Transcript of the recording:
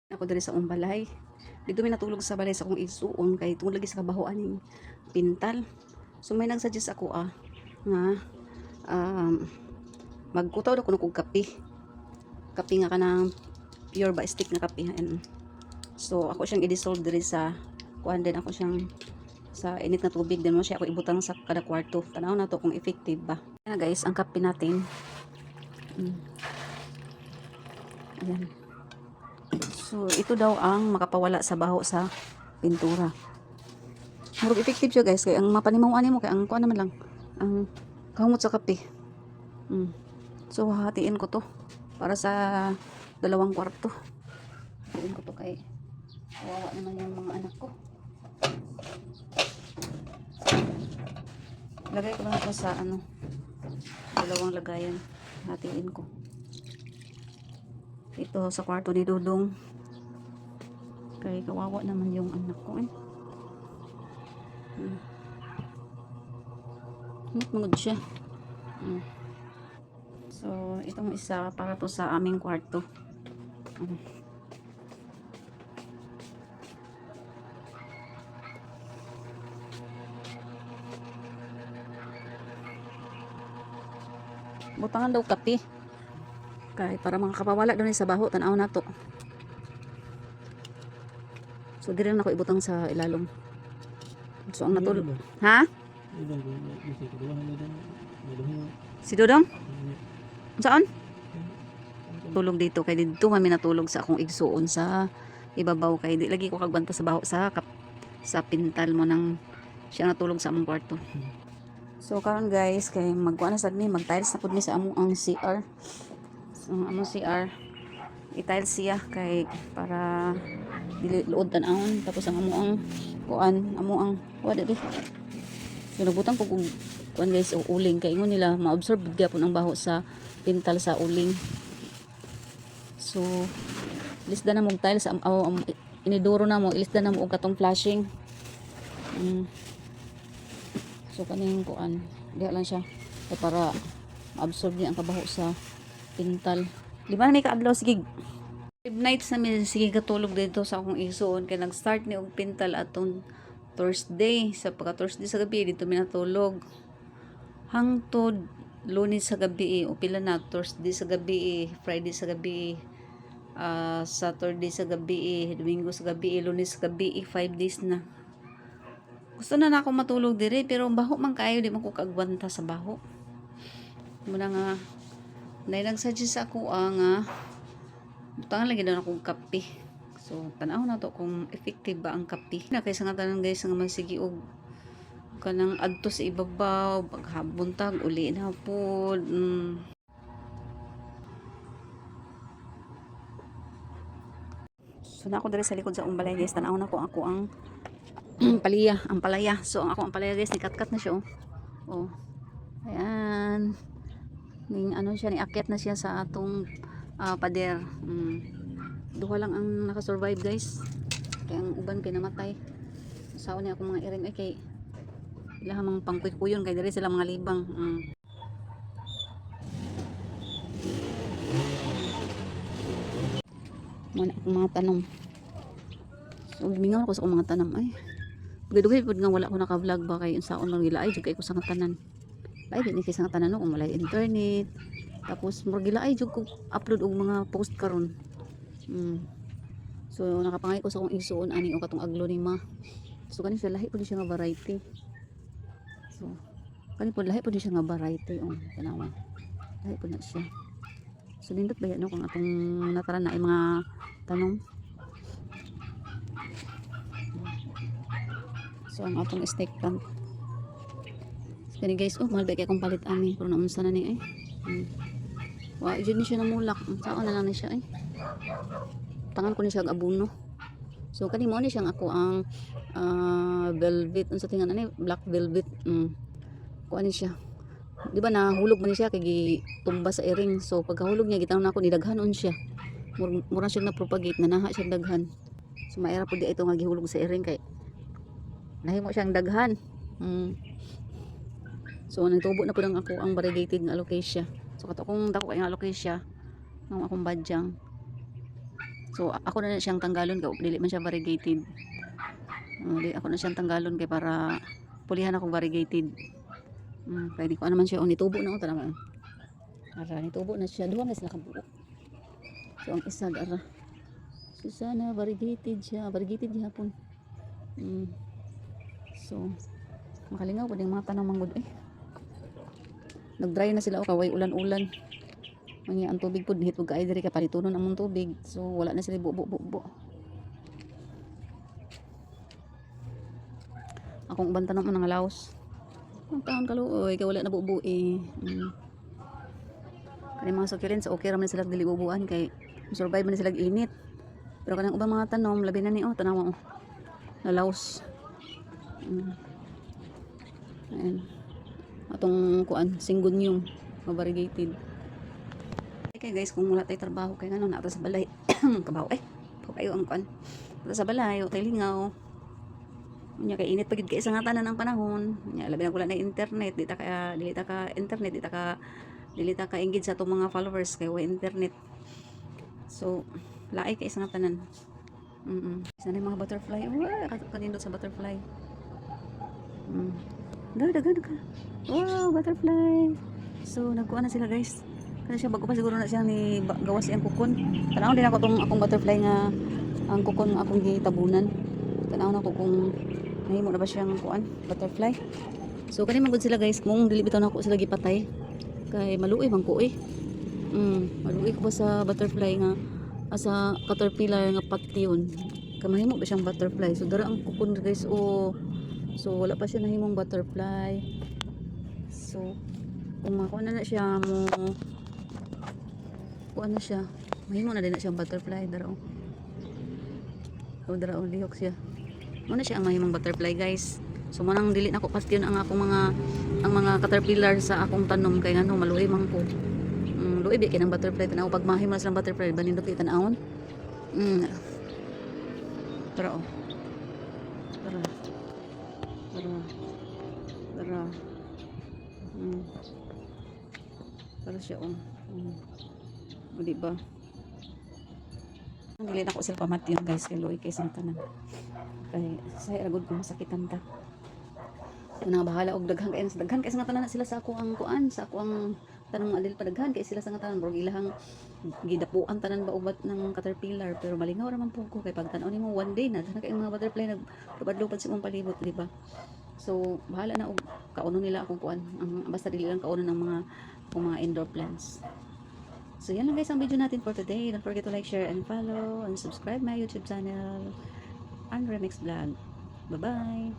Ako diri sa akong balay. Dito mi natulog sa balay sa akong igsuon kay tungod lagi sa kabaho aning pintal. So may nagsuggest ako nga magkutaw daw kuno kog kape. Kape nga kanang pure ba stick nga kape. And so ako siyang i-dissolve diri sa kuan din ako siyang sa init na tubig din mo siya ako ibutang sa kada kwarto. Tanaw na to kung effective ba. Ayan guys, ang kape natin. Ayan. So, ito daw ang makapawala sa baho sa pintura. Murag effective siya guys, kay ang mapanimuan mo kay ang kuan naman lang ang kahumot sa kape. So, hahatiin ko to para sa dalawang kwarto. Hahatiin ko to kay kawawa naman yung mga anak ko. Lagay ko lang ito sa dalawang lagayan. Hahatiin ko. Ito sa kwarto ni Dudong. Kay kawawa naman yung anak ko eh. Mangod siya. So, itong isa para to sa aming kwarto. Butangan daw kape. Kay para makakapawala doon sa baho, tanaw na to. So, dire na ako ibutang sa ilalom. So, ang natulog. Ha? Si Dodong? Saan? Tulog dito. Kay dito kami natulog sa akong igsuon sa ibabaw. Kay di lagi ko kagbanta sa baho sa pintal mo ng siya natulog sa among kwarto. So, karon guys, kay magkuha na sad mi, mag-tiles na pud mi sa among ang CR. So, among CR i-tiles siya kay para dili luod tan-awon tapos ang amuang kuan amuang wala di. So nagbutang ko kung kuan guys o uling kay ingon nila ma-absorb gyapon ang baho sa pintal sa uling. So ilisda na mong tiles iniduro na mo ilisda na mo og katong flashing. So kaning kuan diha lang siya para ma-absorb niya ang kabaho sa pintal. Di ba na ni kaadlaw sige 5 nights na mi sige katulog dito sa akong igsoon kay nag-start ni og pintal atong Thursday. Sa pagka Thursday sa gabi dito mi natulog. Hangtod Lunes sa gabi o pila na Thursday sa gabi, Friday sa gabi, Saturday sa gabi, Domingo sa gabi, Lunes sa gabi, 5 days na. Gusto na ako matulog dire pero baho man kayo di man ko kaagwanta sa baho. Muna nga nay nagsuggest ako nga butangan lagi daw akong kape. So, tanaw na to kung effective ba ang kape. Na kaysa nga tanan guys nga magsige og kanang adto sa ibabaw, paghabuntag uli na pod. So, na ako diri sa likod sa umbalay guys, tanaw na ko ako ang ang palaya. So, ang ako ang palaya guys, nikat-kat na siya oh. Ayan. Ning siya ni akyat na siya sa atong pader. Duha lang ang nakasurvive guys kaya ang uban kay namatay. Sao ni ako mga iring ay kay ilang mga pangkuy-kuyon kay diri sila mga libang. Mana akong mga tanom. So mingaw ako sa akong mga tanom ay. Dugay pud nga wala ko naka-vlog ba kay unsaon lang gila ay jud kay ko sa tanan. Ay di ni kay sa tanan no kung wala internet. Tapos murag gila ay jud ko upload og mga post karon. So nakapangay ko sa akong igsuon ani o katong aglonema. So kani siya lahi pud siya nga variety. So kani pud lahi pud siya nga variety tanawa. Lahi pud na siya. So nindot ba yan kung atong nataran na ay mga tanom. So ang atong snake plant. So kani guys mahal ba kay akong palit ani pero naunsa na ni ay. Wa jud ni siya namulak. Sao na lang ni siya ay. Tangan ko ni siya abuno. So kani mo ni siyang ako ang velvet unsa tingan ani black velvet. Kuan ni siya. Di ba nahulog man ni siya kay tumba sa iring. So pagkahulog niya gitaw na ako ni daghanon siya. Mura siya na propagate na naha siya daghan. So maera pud di ito nga gihulog sa iring kay nahimo siyang daghan. So nagtubo na pud ang ako ang variegated nga alocasia. So kato kung dako kay nga alocasia ng akong badyang So ako na siyang tanggalon kay dili man siya variegated. Di ako na siyang tanggalon kay para pulihan ako variegated. Kaya di ko naman siya nitubo na ako tanaman. Ara nitubo na siya, duha na sila ka buo. So ang isa ara. So sana variegated siya, variegated gyapon. So makalingaw pud yung mga tanang manggod nag-dry na sila o kaway ulan-ulan. Manya ang tubig pud hitog kay diri ka palitunon among tubig. So wala na sila bubo. Akong uban tanong mga laos. Ang taon kaluoy kay wala na bubo Kani mga succulents okay ra man sila dili bubuan kay survive man sila init. Pero kanang ubang mga tanom labi na ni tanawa nalaos. Ayan. Atong kuan singgonyong variegated. Okay guys, kung wala tay trabaho kay ngano na sa balay kabaw kayo ang kuan. Sa balay o tay lingaw. Nya kay init pagid kay sa nga tanan ang panahon. Nya labi na wala na internet, dili ta ka internet, dili ta ka engage sa atong mga followers kay wa internet. So laay kay sa nga tanan. Sana mga butterfly. Kanindot sa butterfly. Dagan ka. Wow, butterfly. So nagkuha na sila guys. Kasi siya bago pa siguro na siya ni gawas siyang kukon. Tanaw din ako tong akong butterfly nga ang kukon nga akong gitabunan. Tanaw na ko kung nahimo na ba siyang kuan butterfly. So kani magud sila guys kung dili bitaw na ako sila gipatay. Kay maluoy man ko maluoy ko ba sa butterfly nga asa caterpillar nga patyon. Kamahimo ba siyang butterfly. So dara ang kukon guys So wala pa siya nahimong butterfly. So kung makuha na siya mo kuha na siya mahimo na din na siyang butterfly dara dara lihok siya muna siya ang mahimong butterfly guys. So manang dili na ko pastion ang akong mga caterpillar sa akong tanom kay ngano maluoy man ko. Luoy bi kinang butterfly tanaw pag mahimo na silang butterfly banindot itan-awon. Tara para siya o diba dili na ko sila pamati guys kay luoy kay sang tanan kay say ragod ko masakitan ta una bahala og daghan kay sa tanan na sila sa ako ang kuan sa ako ang tanong adil padaghan kay sila sa nga tanan bro ilahang gidapuan tanan ba ubat ng caterpillar pero malingaw ra man po ko kay pag tan-aw nimo one day na kay mga butterfly naglupad-lupad sa imong palibot di ba. So bahala na og kauno nila akong kuan ang basta dili lang kauno ng mga indoor plants. So yan lang guys ang video natin for today. Don't forget to like, share and follow and subscribe my YouTube channel and Remix Vlog. Bye bye.